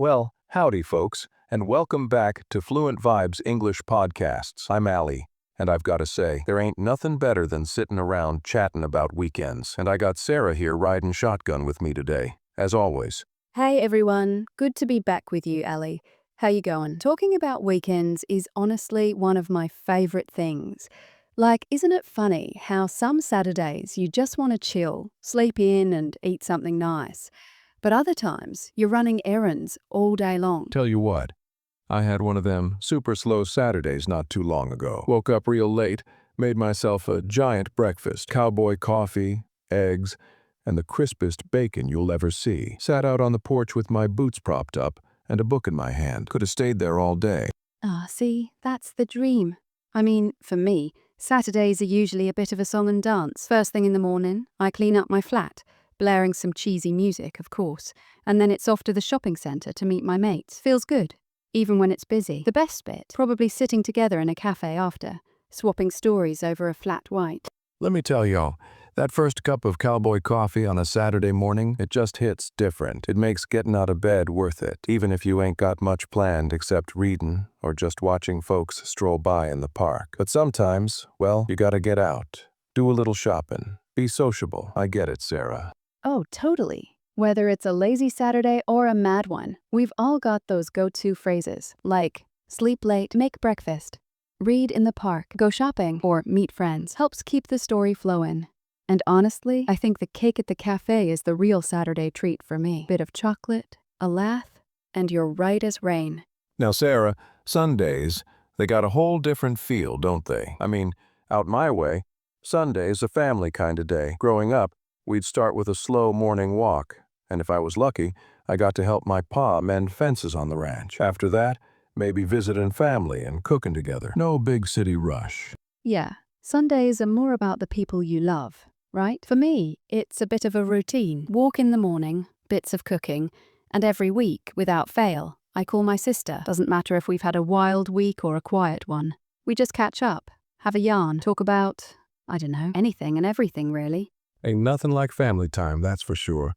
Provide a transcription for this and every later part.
Well, howdy, folks, and welcome back to Fluent Vibes English Podcasts. I'm Ali, and I've got to say, there ain't nothing better than sitting around chatting about weekends. And I got Sarah here riding shotgun with me today, as always. Hey everyone, good to be back with you, Ali. How you going? Talking about weekends is honestly one of my favorite things. Like, isn't it funny how some Saturdays you just want to chill, sleep in and eat something nice, but other times you're running errands all day long? Tell you what, I had one of them super slow Saturdays not too long ago. Woke up real late, made myself a giant breakfast, cowboy coffee, eggs, and the crispest bacon you'll ever see. Sat out on the porch with my boots propped up and a book in my hand. Could have stayed there all day. See, that's the dream. I mean, for me, Saturdays are usually a bit of a song and dance. First thing in the morning, I clean up my flat, blaring some cheesy music, of course, and then it's off to the shopping centre to meet my mates. Feels good, even when it's busy. The best bit, probably sitting together in a cafe after, swapping stories over a flat white. Let me tell y'all, that first cup of cowboy coffee on a Saturday morning, it just hits different. It makes getting out of bed worth it, even if you ain't got much planned except reading or just watching folks stroll by in the park. But sometimes, well, you gotta get out, do a little shopping, be sociable. I get it, Sarah. Oh, totally. Whether it's a lazy Saturday or a mad one, we've all got those go-to phrases, like sleep late, make breakfast, read in the park, go shopping, or meet friends. Helps keep the story flowing. And honestly, I think the cake at the cafe is the real Saturday treat for me. Bit of chocolate, a laugh, and you're right as rain. Now, Sarah, Sundays, they got a whole different feel, don't they? I mean, out my way, Sunday's a family kind of day. Growing up, we'd start with a slow morning walk, and if I was lucky, I got to help my pa mend fences on the ranch. After that, maybe visiting family and cooking together. No big city rush. Yeah, Sundays are more about the people you love, right? For me, it's a bit of a routine. Walk in the morning, bits of cooking, and every week, without fail, I call my sister. Doesn't matter if we've had a wild week or a quiet one. We just catch up, have a yarn, talk about, I don't know, anything and everything really. Ain't nothing like family time, that's for sure.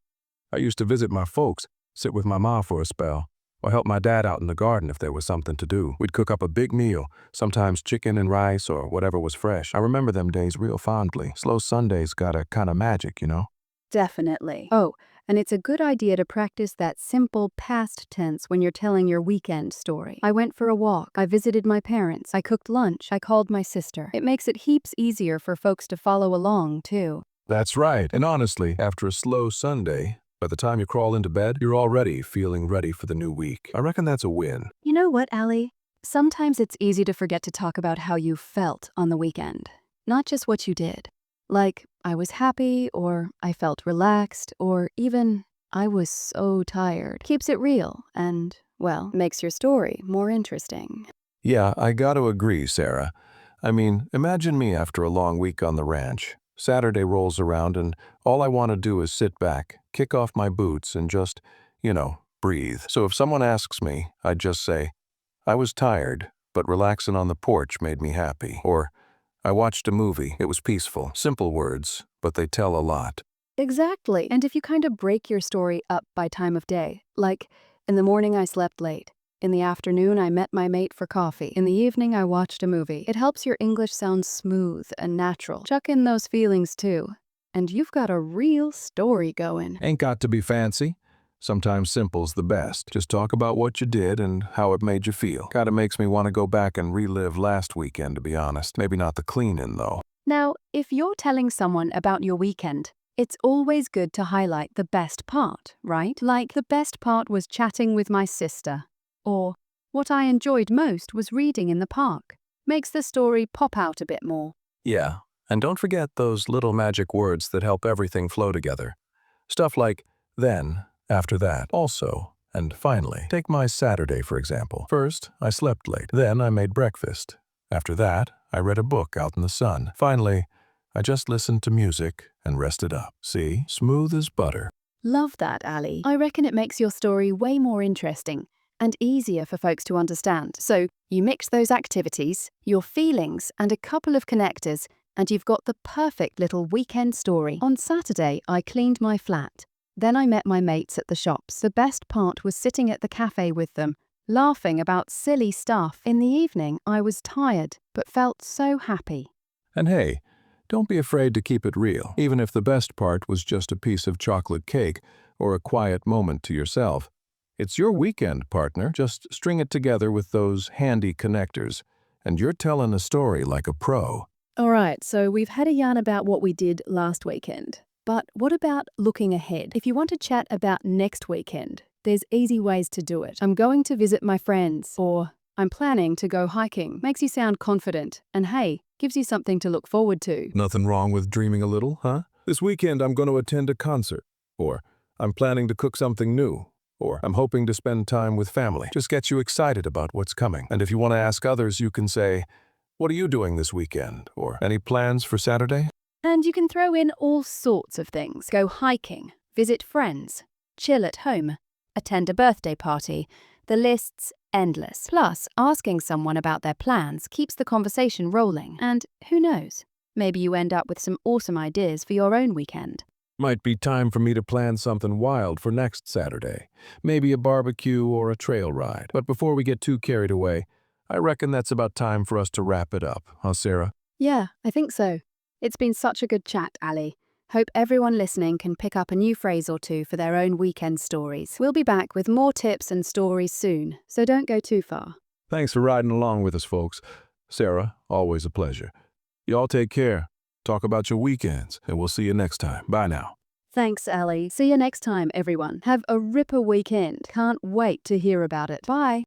I used to visit my folks, sit with my ma for a spell, or help my dad out in the garden if there was something to do. We'd cook up a big meal, sometimes chicken and rice or whatever was fresh. I remember them days real fondly. Slow Sundays got a kind of magic, you know? Definitely. Oh, and it's a good idea to practice that simple past tense when you're telling your weekend story. I went for a walk. I visited my parents. I cooked lunch. I called my sister. It makes it heaps easier for folks to follow along, too. That's right. And honestly, after a slow Sunday, by the time you crawl into bed, you're already feeling ready for the new week. I reckon that's a win. You know what, Ali? Sometimes it's easy to forget to talk about how you felt on the weekend, not just what you did. Like, I was happy, or I felt relaxed, or even, I was so tired. Keeps it real and, well, makes your story more interesting. Yeah, I gotta agree, Sarah. I mean, imagine me after a long week on the ranch. Saturday rolls around and all I want to do is sit back, kick off my boots and just, breathe. So if someone asks me, I'd just say, I was tired, but relaxing on the porch made me happy. Or, I watched a movie, it was peaceful. Simple words, but they tell a lot. Exactly. And if you kind of break your story up by time of day, like, in the morning I slept late. In the afternoon, I met my mate for coffee. In the evening, I watched a movie. It helps your English sound smooth and natural. Chuck in those feelings too, and you've got a real story going. Ain't got to be fancy. Sometimes simple's the best. Just talk about what you did and how it made you feel. Kinda makes me want to go back and relive last weekend, to be honest. Maybe not the cleaning, though. Now, if you're telling someone about your weekend, it's always good to highlight the best part, right? Like, the best part was chatting with my sister. Or, what I enjoyed most was reading in the park. Makes the story pop out a bit more. Yeah, and don't forget those little magic words that help everything flow together. Stuff like then, after that, also, and finally. Take my Saturday, for example. First, I slept late. Then I made breakfast. After that, I read a book out in the sun. Finally, I just listened to music and rested up. See? Smooth as butter. Love that, Ali. I reckon it makes your story way more interesting and easier for folks to understand. So, you mix those activities, your feelings, and a couple of connectors, and you've got the perfect little weekend story. On Saturday, I cleaned my flat. Then I met my mates at the shops. The best part was sitting at the cafe with them, laughing about silly stuff. In the evening, I was tired, but felt so happy. And hey, don't be afraid to keep it real, even if the best part was just a piece of chocolate cake or a quiet moment to yourself. It's your weekend, partner. Just string it together with those handy connectors, and you're telling a story like a pro. All right, so we've had a yarn about what we did last weekend. But what about looking ahead? If you want to chat about next weekend, there's easy ways to do it. I'm going to visit my friends, or I'm planning to go hiking. Makes you sound confident, and hey, gives you something to look forward to. Nothing wrong with dreaming a little, huh? This weekend I'm going to attend a concert, or I'm planning to cook something new, or I'm hoping to spend time with family. Just get you excited about what's coming. And if you want to ask others, you can say, "What are you doing this weekend?" or "Any plans for Saturday?" And you can throw in all sorts of things. Go hiking, visit friends, chill at home, attend a birthday party. The list's endless. Plus, asking someone about their plans keeps the conversation rolling. And who knows? Maybe you end up with some awesome ideas for your own weekend. Might be time for me to plan something wild for next Saturday. Maybe a barbecue or a trail ride. But before we get too carried away, I reckon that's about time for us to wrap it up, huh, Sarah? Yeah, I think so. It's been such a good chat, Ali. Hope everyone listening can pick up a new phrase or two for their own weekend stories. We'll be back with more tips and stories soon, so don't go too far. Thanks for riding along with us, folks. Sarah, always a pleasure. Y'all take care. Talk about your weekends, and we'll see you next time. Bye now. Thanks, Ali. See you next time, everyone. Have a ripper weekend. Can't wait to hear about it. Bye.